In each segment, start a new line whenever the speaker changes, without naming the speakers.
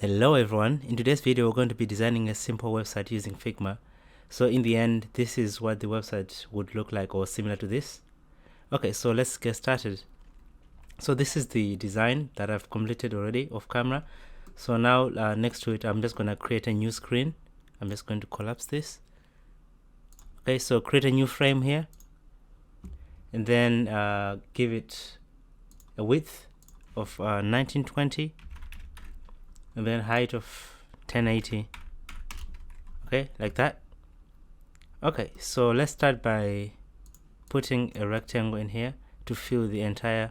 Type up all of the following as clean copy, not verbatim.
Hello everyone, in today's video we're going to be designing a simple website using Figma. So in the end, this is what the website would look like, or similar to this. Okay, so let's get started. So this is the design that I've completed already off camera. So now next to it, I'm just going to create a new screen. I'm just going to collapse this. Okay, so create a new frame here, and then give it a width of 1920, and then height of 1080. Okay, like that. Okay, so let's start by putting a rectangle in here to fill the entire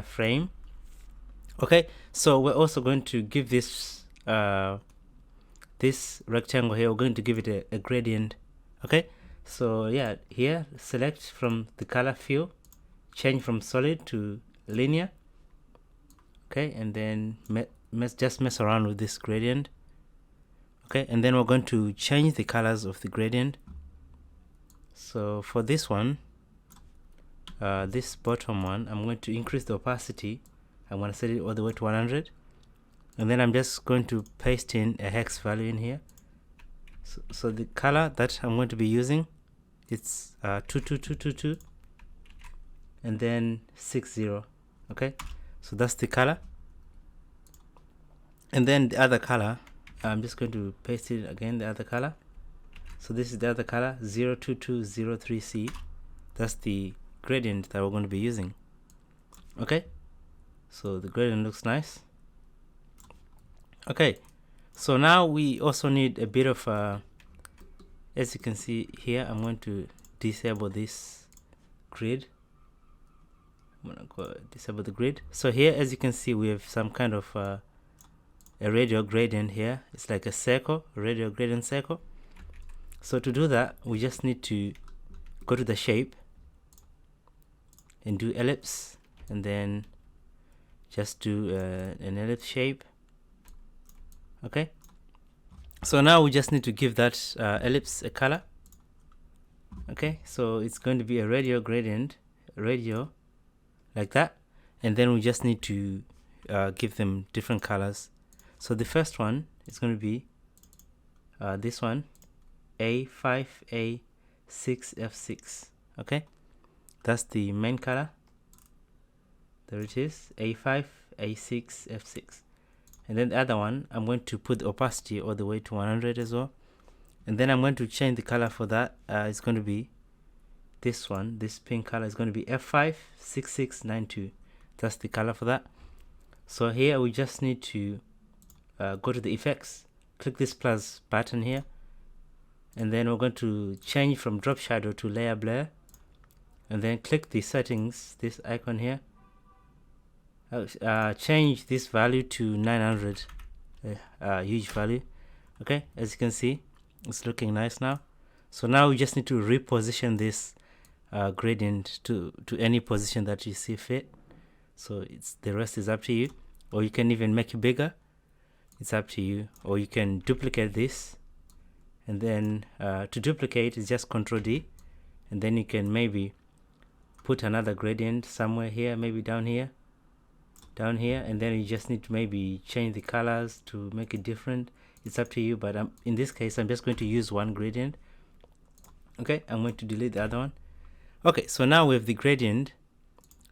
frame. Okay, so we're also going to give this this rectangle here, we're going to give it a gradient. Okay, so yeah, here select from the color fill, change from solid to linear. Okay, and then just mess around with this gradient. Okay, and then we're going to change the colors of the gradient. So for this one, this bottom one, I'm going to increase the opacity. I want to set it all the way to 100, and then I'm just going to paste in a hex value in here. So the color that I'm going to be using, it's 22222 and then 60. Okay, so that's the color. And then the other color, I'm just going to paste it again, the other color. So this is the other color, 02203C. That's the gradient that we're going to be using. Okay, so the gradient looks nice. Okay, so now we also need a bit of as you can see here, I'm going to disable this grid. I'm gonna go disable the grid. So here, as you can see, we have some kind of a radial gradient here. It's like a circle, a radial gradient circle. So to do that, we just need to go to the shape and do ellipse, and then just do an ellipse shape. Okay, so now we just need to give that ellipse a color. Okay, so it's going to be a radial gradient, radial, like that, and then we just need to give them different colors. So the first one is going to be this one, A5, A6, F6. Okay, that's the main color. There it is, A5, A6, F6. And then the other one, I'm going to put the opacity all the way to 100 as well. And then I'm going to change the color for that. It's going to be this one, this pink color is going to be F5, 6692. That's the color for that. So here we just need to go to the effects, click this plus button here, and then we're going to change from drop shadow to layer blur, and then click the settings, this icon here, change this value to 900, huge value. Okay, as you can see, it's looking nice now. So now we just need to reposition this gradient to any position that you see fit. So the rest is up to you, or you can even make it bigger. It's up to you, or you can duplicate this, and then to duplicate is just Ctrl D, and then you can maybe put another gradient somewhere here, maybe down here, and then you just need to maybe change the colors to make it different. It's up to you, but in this case I'm just going to use one gradient. Okay, I'm going to delete the other one. Okay, so now we have the gradient.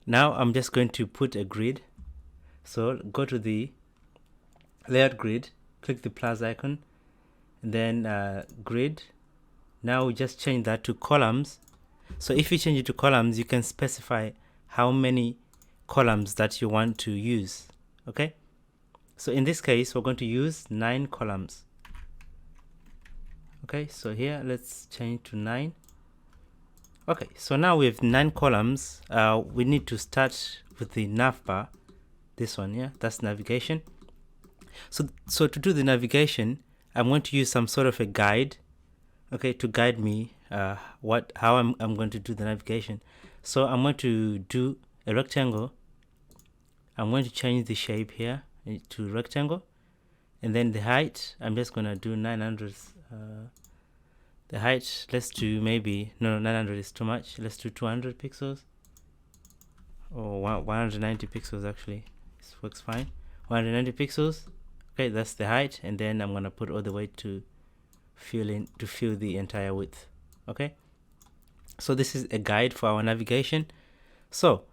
Now I'm just going to put a grid. So go to the layout grid, click the plus icon, and then grid. Now we just change that to columns. So if you change it to columns, you can specify how many columns that you want to use. Okay, so in this case we're going to use 9 columns. Okay, so here let's change to 9. Okay, so now we have 9 columns. We need to start with the navbar, this one. Yeah, that's navigation. So to do the navigation, I'm going to use some sort of a guide, okay, to guide me how I'm going to do the navigation. So I'm going to do a rectangle. I'm going to change the shape here to rectangle, and then the height, I'm just going to do 900. The height, let's do maybe, no, 900 is too much. Let's do 200 pixels, or 190 pixels actually. This works fine. 190 pixels. Okay, that's the height, and then I'm gonna put all the way to fill the entire width. Okay, so this is a guide for our navigation. So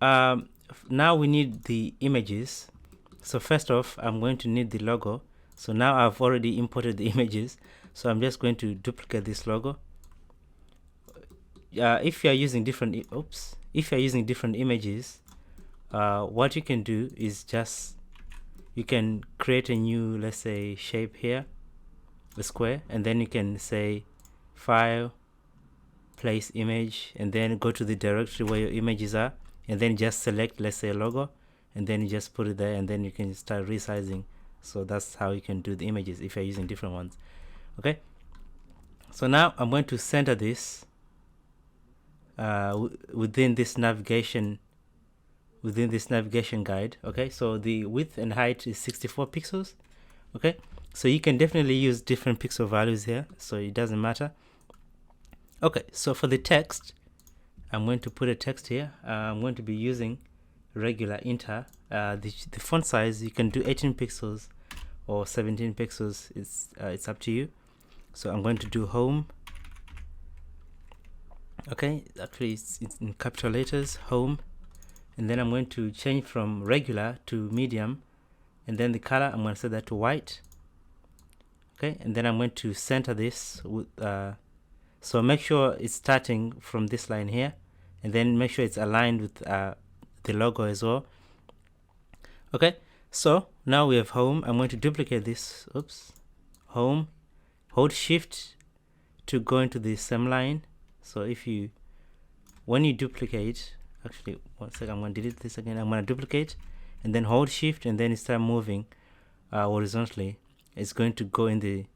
now we need the images. So first off, I'm going to need the logo. So now I've already imported the images, so I'm just going to duplicate this logo. If you are using different images, what you can do is you can create a new, let's say, shape here, a square, and then you can say file, place image, and then go to the directory where your images are, and then just select, let's say, a logo, and then you just put it there, and then you can start resizing. So that's how you can do the images if you're using different ones. Okay, so now I'm going to center this within this navigation guide. Okay, so the width and height is 64 pixels. Okay, so you can definitely use different pixel values here, so it doesn't matter. Okay, so for the text, I'm going to put a text here. I'm going to be using regular inter. The font size, you can do 18 pixels or 17 pixels. It's up to you. So I'm going to do home. Okay, actually it's in capital letters, home, and then I'm going to change from regular to medium, and then the color, I'm going to set that to white. Okay, and then I'm going to center this with so make sure it's starting from this line here, and then make sure it's aligned with the logo as well. Okay, so now we have home. I'm going to duplicate this. Home, hold shift to go into the same line. So when you duplicate, actually one second, I'm going to delete this again. I'm going to duplicate and then hold shift, and then start moving horizontally. It's going to go in the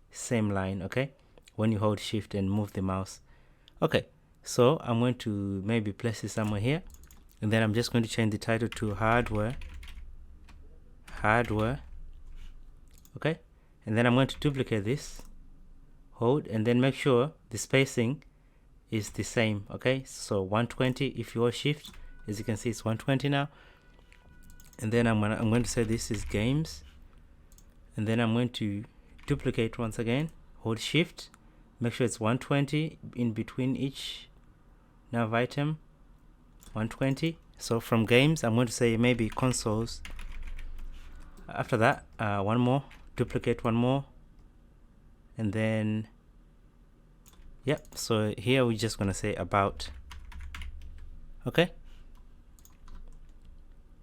same line. Okay, when you hold shift and move the mouse. Okay, so I'm going to maybe place it somewhere here, and then I'm just going to change the title to hardware. Okay, and then I'm going to duplicate this, hold, and then make sure the spacing is the same. Okay, so 120. If you hold shift, as you can see, it's 120 now. And then I'm going to say this is games, and then I'm going to duplicate once again, hold shift, make sure it's 120 in between each nav item, 120. So from games, I'm going to say maybe consoles. After that, one more, duplicate one more, and then yep, so here we're just gonna say about. Okay,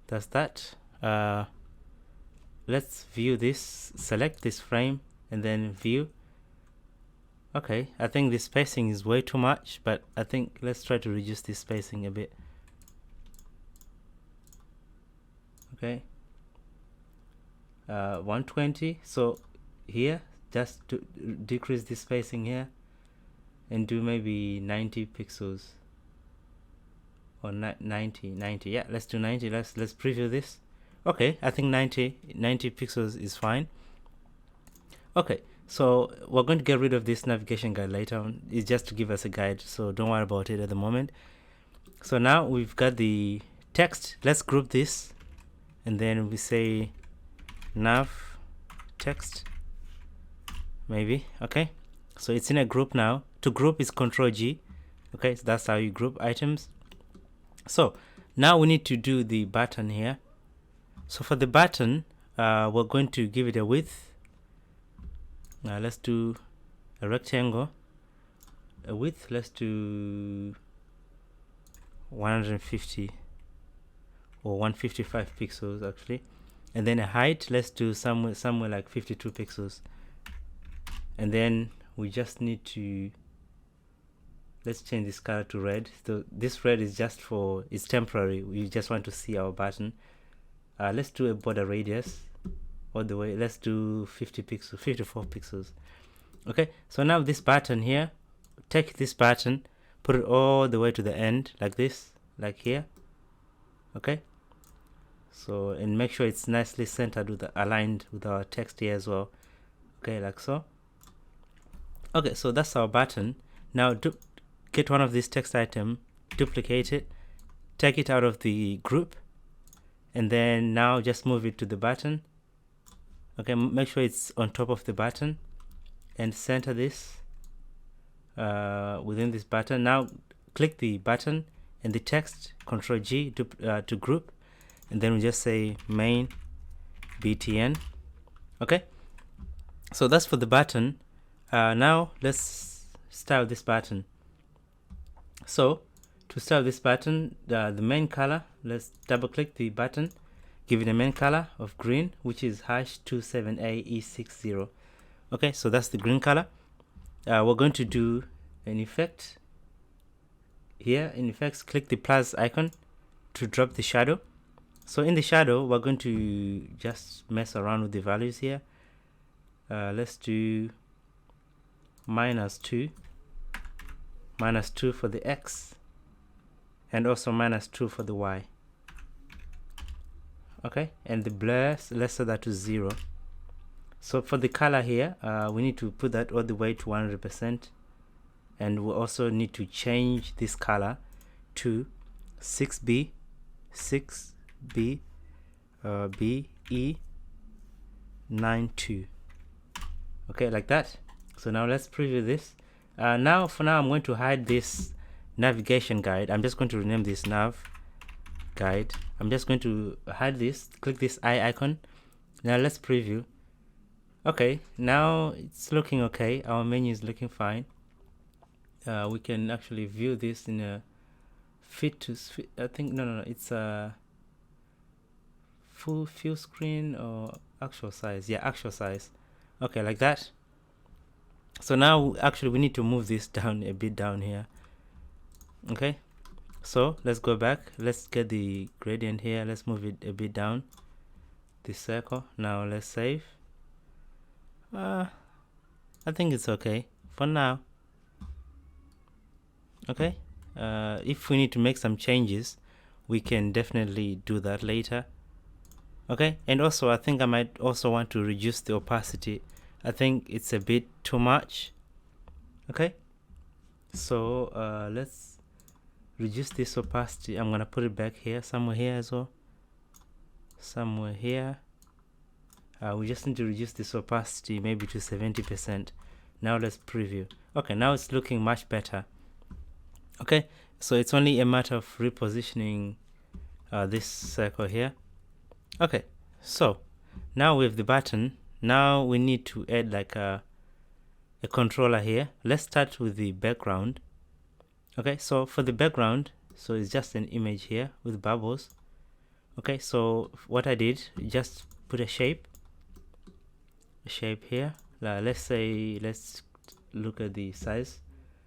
that's that. Let's view this, select this frame, and then view. Okay, I think the spacing is way too much, but I think let's try to reduce this spacing a bit. Okay, 120. So here, just to decrease the spacing here, and do maybe 90 pixels, or 90. Yeah, let's do 90. Let's preview this. Okay, I think 90 pixels is fine. Okay, so we're going to get rid of this navigation guide later on. It's just to give us a guide, so don't worry about it at the moment. So now we've got the text. Let's group this, and then we say nav text, maybe. Okay, so it's in a group now. To group is Control G. Okay, so that's how you group items. So now we need to do the button here. So for the button, we're going to give it a width. Now let's do a rectangle. A width, let's do 150 or 155 pixels actually, and then a height, let's do somewhere like 52 pixels, and then we just need to, let's change this color to red. So this red is just for, it's temporary, we just want to see our button. Let's do a border radius all the way, let's do 50 pixels, 54 pixels. Okay, so now this button here, take this button, put it all the way to the end like this, like here. Okay, so, and make sure it's nicely centered with aligned with our text here as well. Okay, like so. Okay, so that's our button. Now get one of these text item, duplicate it, take it out of the group, and then now just move it to the button. Okay, make sure it's on top of the button and center this within this button. Now click the button and the text, Control G to group, and then we just say main btn. Okay, so that's for the button. Now let's style this button. So to style this button, the main color, let's double click the button, give it a main color of green, which is #27AE60. Okay, so that's the green color. We're going to do an effect here. In effects, click the plus icon to drop the shadow. So in the shadow, we're going to just mess around with the values here. Let's do -2 for the X, and also -2 for the Y. Okay, and the blur, let's set that to 0. So for the color here, we need to put that all the way to 100%, and we also need to change this color to 6B BE92. Okay, like that. So now let's preview this. Now I'm going to hide this navigation guide. I'm just going to rename this nav guide. I'm just going to hide this. Click this eye icon. Now let's preview. Okay, now it's looking okay. Our menu is looking fine. We can actually view this in a fit to I think no, it's a full screen or actual size. Yeah, actual size. Okay, like that. So now actually we need to move this down a bit down here. Okay, so let's go back. Let's get the gradient here. Let's move it a bit down, this circle. Now let's save. I think it's okay for now. Okay, if we need to make some changes, we can definitely do that later. Okay, and also I think I might also want to reduce the opacity. I think it's a bit too much. Okay, so let's reduce this opacity. I'm gonna put it back here, somewhere here as well, somewhere here. We just need to reduce this opacity maybe to 70%. Now let's preview. Okay, now it's looking much better. Okay, so it's only a matter of repositioning this circle here. Okay, so now with the button, now we need to add like a controller here. Let's start with the background. Okay, so for the background, so it's just an image here with bubbles. Okay, so what I did, just put a shape here. Let's look at the size.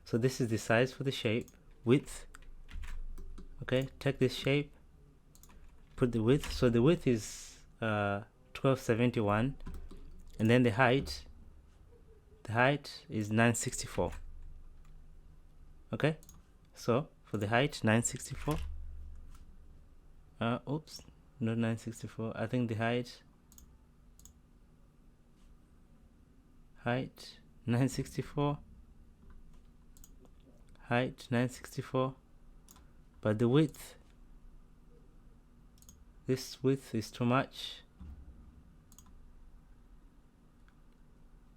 So this is the size for the shape, width. Okay, take this shape, put the width. So the width is 1271, and then the height is 964. Okay, so for the height 964. Oops, not 964. I think the height 964, height 964, but the width, this width is too much.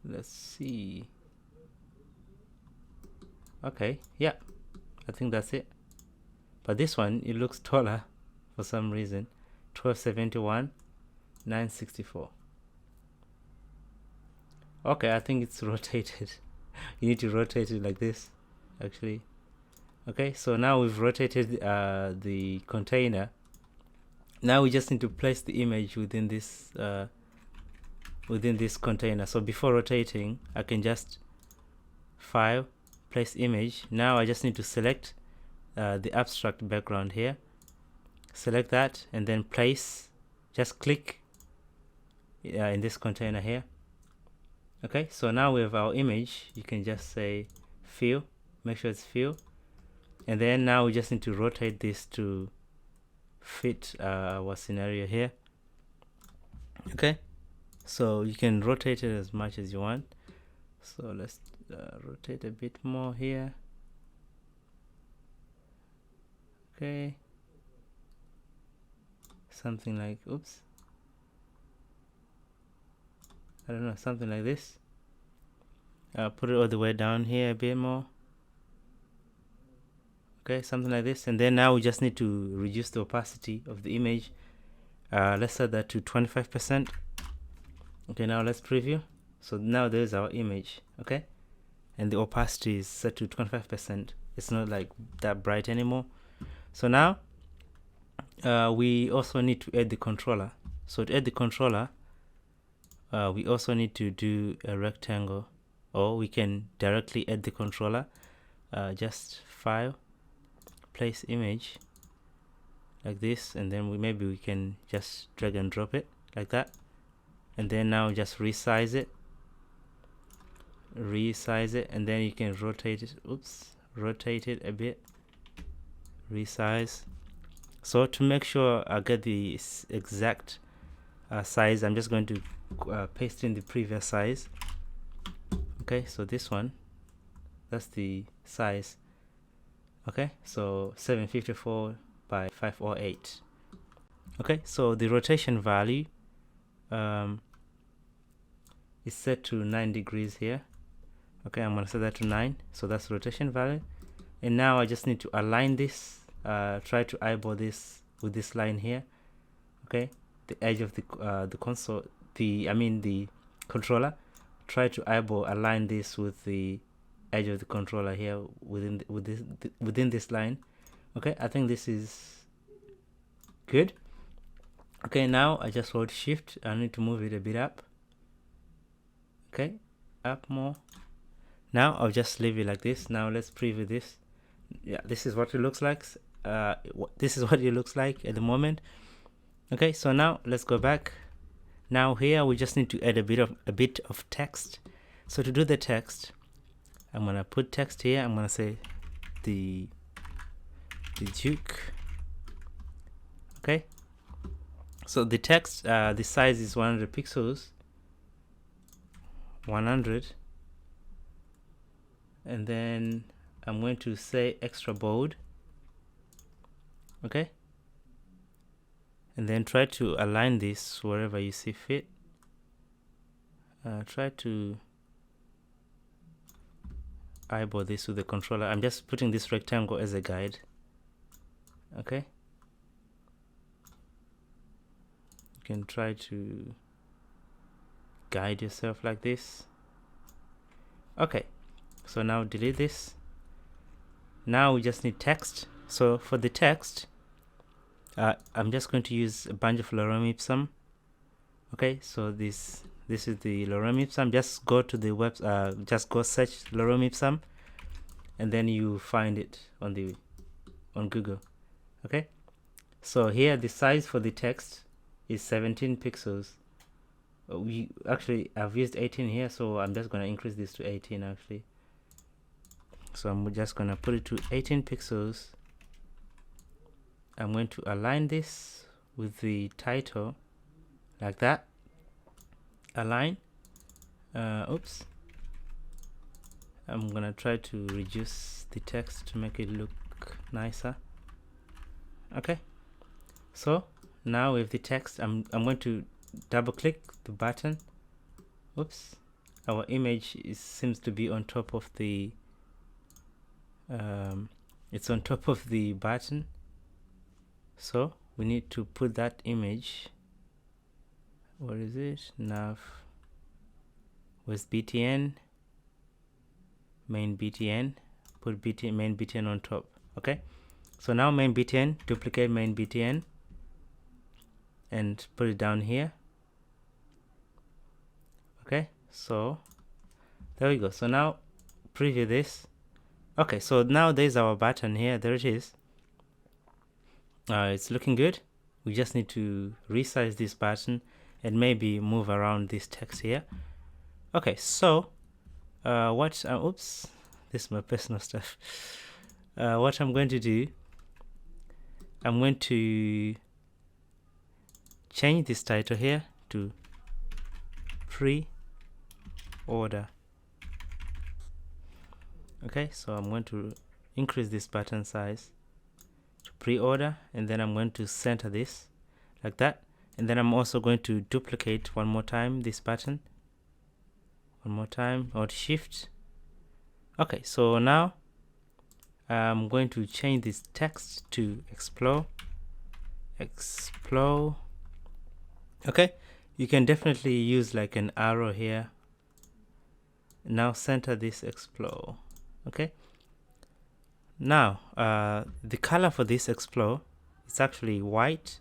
Let's see. Okay, yeah, I think that's it. But this one, it looks taller for some reason. 1271, 964. Okay, I think it's rotated. You need to rotate it like this, actually. Okay, so now we've rotated the container. Now we just need to place the image within this container. So before rotating, I can just file, place image. Now I just need to select the abstract background here. Select that and then place. Just click in this container here. Okay, so now we have our image. You can just say fill, make sure it's fill, and then now we just need to rotate this to fit our scenario here. Okay, so you can rotate it as much as you want. So let's rotate a bit more here. Okay, something like, oops, I don't know, something like this. Put it all the way down here a bit more. Okay, something like this. And then now we just need to reduce the opacity of the image. Let's set that to 25%. Okay, now let's preview. So now there's our image. Okay, and the opacity is set to 25%. It's not like that bright anymore. So now we also need to add the controller. So to add the controller, we also need to do a rectangle, or we can directly add the controller. Just file, place image like this, and then maybe we can just drag and drop it like that, and then now just resize it, and then you can rotate it. Oops, rotate it a bit, resize. So to make sure I get the exact size, I'm just going to paste in the previous size. Okay, so this one, that's the size. Okay, so 754 by 508. Okay, so the rotation value is set to 9 degrees here. Okay, I'm gonna set that to 9, so that's the rotation value. And now I just need to align this, try to eyeball this with this line here. Okay, the edge of the console, the controller. Try to eyeball align this with the edge of the controller here within this line. Okay, I think this is good. Okay, now I just hold shift. I need to move it a bit up. Okay, up more. Now I'll just leave it like this. Now let's preview this. Yeah, this is what it looks like. This is what it looks like at the moment. Okay, so now let's go back. Now here we just need to add a bit of text. So to do the text, I'm gonna put text here. I'm gonna say the Duke. Okay, so the text, the size is 100 pixels, 100, and then I'm going to say extra bold. Okay, and then try to align this wherever you see fit. Try to eyeball this with the controller. I'm just putting this rectangle as a guide. Okay, you can try to guide yourself like this. Okay, so now delete this. Now we just need text. So for the text, I'm just going to use a bunch of lorem ipsum. Okay, so this is the lorem ipsum. Just go to the web, just go search lorem ipsum, and then you find it on Google. Okay, so here the size for the text is 17 pixels. I've used 18 here, so I'm just gonna increase this to 18 actually. So I'm just gonna put it to 18 pixels. I'm going to align this with the title like that. Align. Oops. I'm gonna try to reduce the text to make it look nicer. Okay, so now with the text, I'm going to double click the button. Oops, our image seems to be on top of the it's on top of the button, so we need to put that image. What is it? Nav with btn, main btn, put main btn on top. Okay, so now main btn, duplicate main btn and put it down here. Okay, so there we go. So now preview this. Okay, so now there's our button here. There it is. It's looking good. We just need to resize this button and maybe move around this text here. Okay, so oops, this is my personal stuff. What I'm going to do, I'm going to change this title here to pre-order. Okay, so I'm going to increase this button size to pre-order, and then I'm going to center this like that. And then I'm also going to duplicate one more time this button, one more time, or shift. Okay, so now I'm going to change this text to explore. Okay, you can definitely use like an arrow here. Now center this explore. Okay, now the color for this explore is actually white.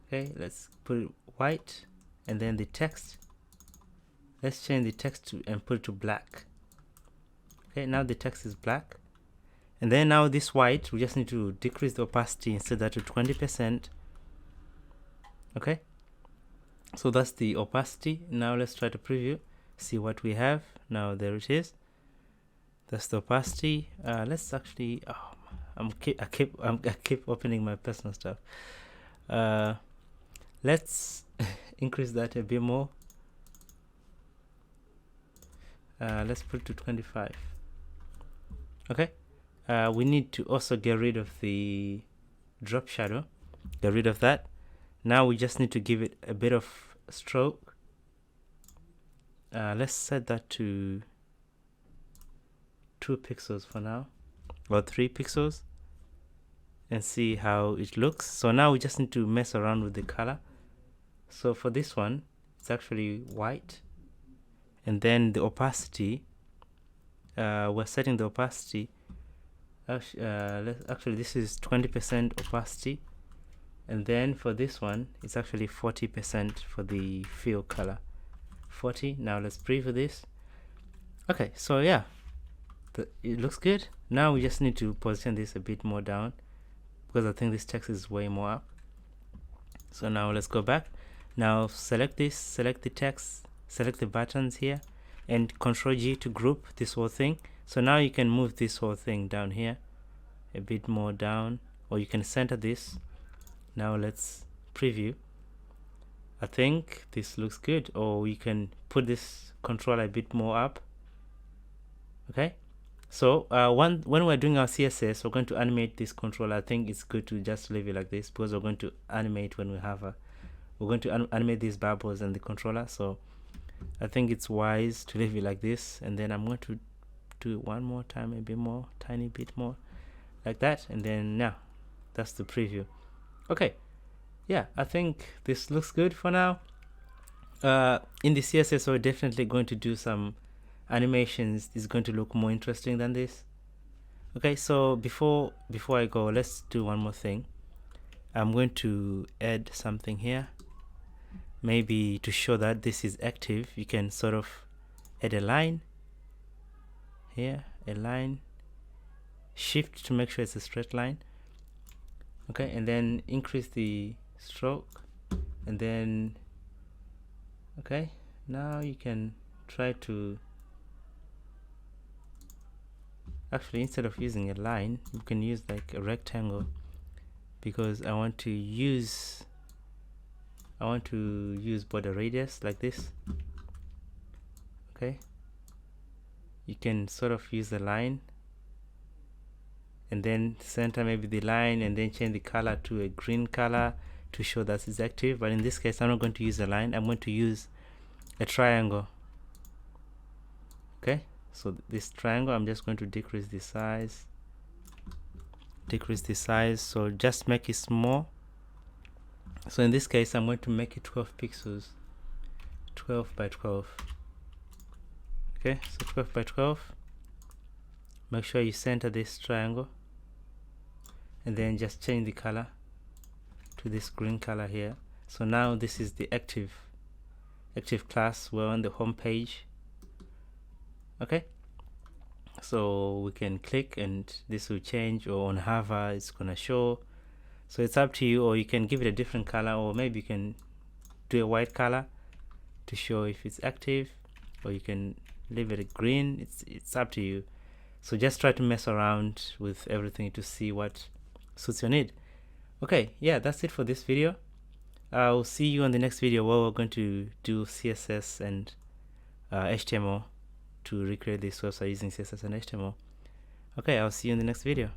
Okay, let's put it white. And then the text, let's change the text to and put it to black. Okay, now the text is black. And then now this white, we just need to decrease the opacity and set that to 20%. Okay, so that's the opacity. Now let's try to preview, see what we have. Now there it is. That's the opacity. Let's actually, I keep opening my personal stuff. Let's increase that a bit more. Let's put it to 25. Okay, we need to also get rid of the drop shadow. Get rid of that. Now we just need to give it a bit of stroke. Let's set that to 2 pixels for now, or 3 pixels, and see how it looks. So now we just need to mess around with the color. So for this one, it's actually white. And then the opacity, we're setting the opacity. Actually, this is 20% opacity. And then for this one, it's actually 40% for the fill color. 40. Now let's preview this. Okay, so yeah, it looks good. Now we just need to position this a bit more down, because I think this text is way more up. So now let's go back. Now select this, select the text, select the buttons here, and Control G to group this whole thing. So now you can move this whole thing down here a bit more down, or you can center this. Now let's preview. I think this looks good, or you can put this controller a bit more up. Okay, so when we're doing our CSS, we're going to animate this controller. I think it's good to just leave it like this, because we're going to animate when we have a, we're going to animate these bubbles and the controller. So I think it's wise to leave it like this. And then I'm going to do it one more time, a bit more, tiny bit more, like that. And then now that's the preview. Okay, yeah, I think this looks good for now. In the CSS, we're definitely going to do some animations. It's going to look more interesting than this. Okay, so before I go, let's do one more thing. I'm going to add something here. Maybe to show that this is active, you can sort of add a line here, a line, shift to make sure it's a straight line. Okay, and then increase the stroke, and then okay, now you can try to, actually instead of using a line, you can use like a rectangle, because I want to use border radius like this. Okay, you can sort of use the line and then center maybe the line, and then change the color to a green color to show that it's active. But in this case, I'm not going to use a line, I'm going to use a triangle. Okay, so this triangle, I'm just going to decrease the size, so just make it small. So in this case, I'm going to make it 12 pixels, 12 by 12. Okay, so 12 by 12. Make sure you center this triangle, and then just change the color to this green color here. So now this is the active class. We're on the home page. Okay, so we can click and this will change, or on hover it's gonna show. So it's up to you, or you can give it a different color, or maybe you can do a white color to show if it's active, or you can leave it a green. It's up to you. So just try to mess around with everything to see what suits your need. Okay, yeah, that's it for this video. I'll see you on the next video, where we're going to do CSS and HTML to recreate this website using CSS and HTML. Okay, I'll see you in the next video.